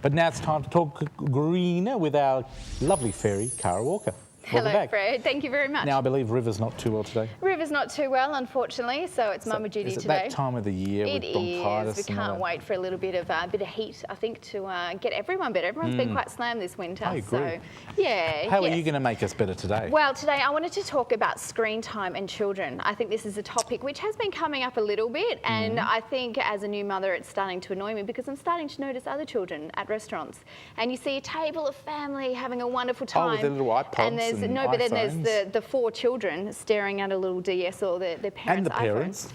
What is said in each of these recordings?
But now it's time to talk green with our lovely fairy, Cara Walker. Welcome Hello, back. Fred. Thank you very much. Now, I believe River's not too well today. River's not too well, unfortunately, so it's mama duty is it today. that time of the year with bronchitis? It is. We can't wait for a little bit of heat, I think, to get everyone better. Everyone's been quite slammed this winter. I agree. So, yeah. How are you going to make us better today? Well, today I wanted to talk about screen time and children. I think this is a topic which has been coming up a little bit, and I think as a new mother it's starting to annoy me because I'm starting to notice other children at restaurants, and you see a table of family having a wonderful time. Oh, with their little iPods and there's and no, but then there's iPhones. the four children staring at a little DS or their parents' And the iPhone. parents.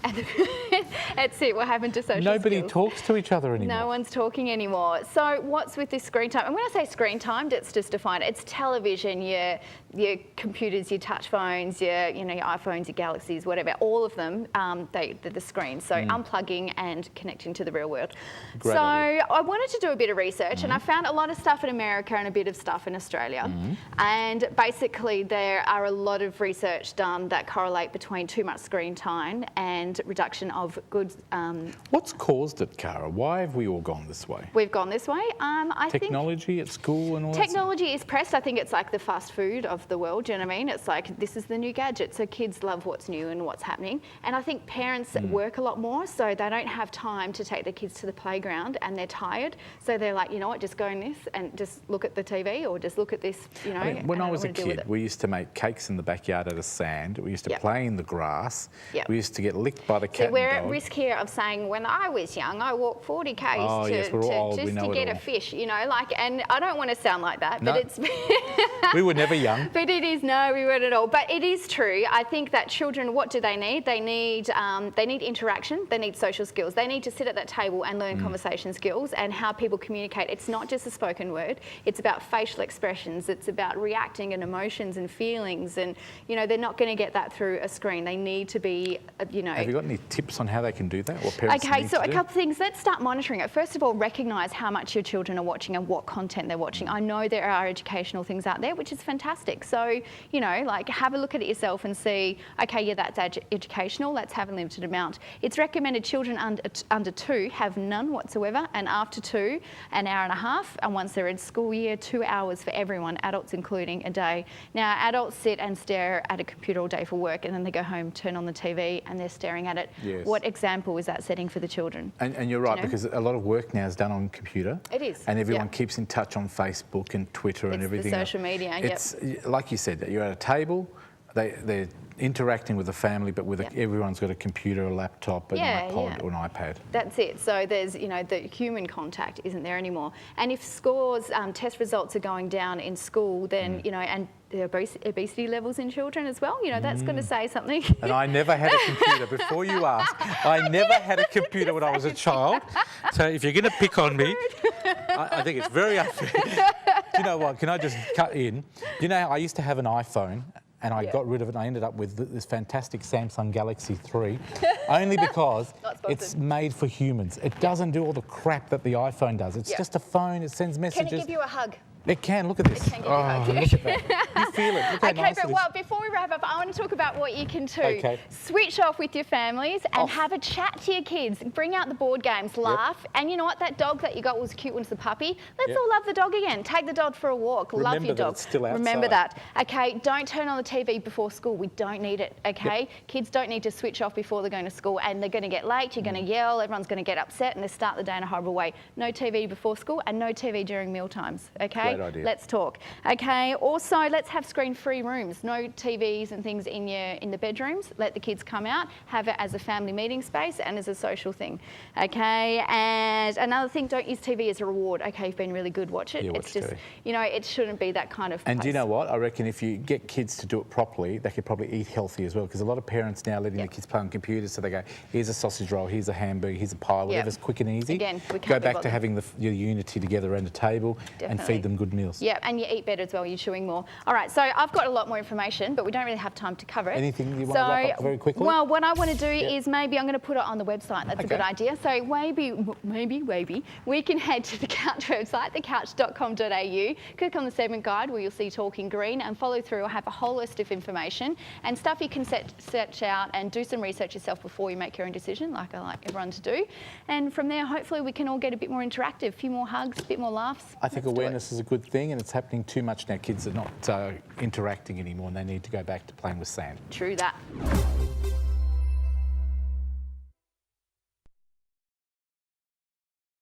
That's it. What happened to social Nobody skills? talks to each other anymore. No one's talking anymore. So what's with this screen time? And when I say screen time, let's just define it. It's television, your computers, your touch phones, your iPhones, your Galaxies, whatever. All of them, they're the screen. So unplugging and connecting to the real world. Great so idea. I wanted to do a bit of research, and I found a lot of stuff in America and a bit of stuff in Australia. And basically, there are a lot of research done that correlate between too much screen time and reduction of good. What's caused it, Cara? Why have we all gone this way? We've gone this way. I think Technology at school and all that technology is pressed. I think it's like the fast food of the world. Do you know what I mean? It's like this is the new gadget. So kids love what's new and what's happening. And I think parents work a lot more, so they don't have time to take their kids to the playground, and they're tired. So they're like, you know what, just go in this and just look at the TV or just look at this. I mean, when and I don't was a wanna deal with kid, it. we used to make cakes in the backyard out of sand. We used to Yep. play in the grass. Yep. We used to get licked by the cat So we're and at dog. risk here of saying when I was young, I walked 40 k's Oh, yes, we're all old, we just know to it get all. a fish, and I don't want to sound like that, No. but it's. We were never young. But it is, no, we weren't at all. But it is true. I think that children, what do they need? They need interaction. They need social skills. They need to sit at that table and learn conversation skills and how people communicate. It's not just a spoken word. It's about facial expressions. It's about reacting and emotions and feelings. And, they're not going to get that through a screen. They need to be, Have you got any tips on how they can do that? What parents Okay, need so to a do? couple of things. Let's start monitoring it. First of all, recognise how much your children are watching and what content they're watching. I know there are educational things out there, which is fantastic. So, have a look at it yourself and see, okay, yeah, that's educational. Let's have a limited amount. It's recommended children under 2 have none whatsoever, and after 2, an hour and a half, and once they're in school year, 2 hours for everyone, adults including, a day. Now, adults sit and stare at a computer all day for work, and then they go home, turn on the TV, and they're staring at it. Yes. What example is that setting for the children? And you're right, know? because a lot of work now is done on computer. It is, And everyone yeah. keeps in touch on Facebook and Twitter and It's the everything. social media, yep. It's like you said, you're at a table, they're interacting with the family, but Yep. everyone's got a computer, a laptop, an Yeah, iPod yeah. or an iPad. That's it. So there's, the human contact isn't there anymore. And if scores, test results are going down in school, then, and the obesity levels in children as well, that's going to say something. And I never had a computer. Before you ask, I never had a computer when I was a child. So if you're going to pick on me, I think it's very unfair. Do you know what? Can I just cut in? You know, I used to have an iPhone, and I got rid of it, and I ended up with this fantastic Samsung Galaxy 3, only because it's made for humans. It doesn't do all the crap that the iPhone does. It's just a phone, it sends messages. Can it give you a hug? It can. Look at this. It can give you a hug. Look at that. You feel it. Look how Okay, nice but it is. well, before we wrap up, I want to talk about what you can do. Okay. Switch off with your families and have a chat to your kids. Bring out the board games, laugh. And you know what? That dog that you got was cute when it's a puppy. Let's all love the dog again. Take the dog for a walk. Love Remember your that dog. it's still Remember outside. that. Okay, don't turn on the TV before school. We don't need it, okay? Kids don't need to switch off before they're going to school, and they're going to get late, you're going to yell, everyone's going to get upset, and they start the day in a horrible way. No TV before school and no TV during meal times, okay? Great idea. Let's talk. Okay, also let's have screen-free rooms. No TVs and things in the bedrooms. Let the kids come out, have it as a family meeting space and as a social thing. Okay, and another thing, don't use TV as a reward. Okay, you've been really good, watch it. Yeah, it's watch just, TV. It shouldn't be that kind of And do you place. know what? I reckon if you get kids to do it properly, they could probably eat healthy as well. Because a lot of parents now letting their kids play on computers, so they go, here's a sausage roll, here's a hamburger, here's a pie, whatever's quick and easy. Again, we can't go be back to bothered. having your unity together around a table and Definitely. feed them good meals. Yeah, and you eat better as well, you're chewing more. All right, so I've got a lot more information, but we don't really have time to cover it. Anything you want to wrap up very quickly? Well, what I want to do is maybe I'm going to put it on the website. That's a good idea. So maybe we can head to the Couch website, thecouch.com.au, click on the segment guide where you'll see Talking Green, and follow through. I'll have a whole list of information and stuff you can search out and do some research yourself before you make your own decision, like I like everyone to do. And from there, hopefully we can all get a bit more interactive, a few more hugs, a bit more laughs. I think awareness is a good thing, and it's happening too much now. Kids are not interacting anymore, and they need to go back to playing with sand. True that.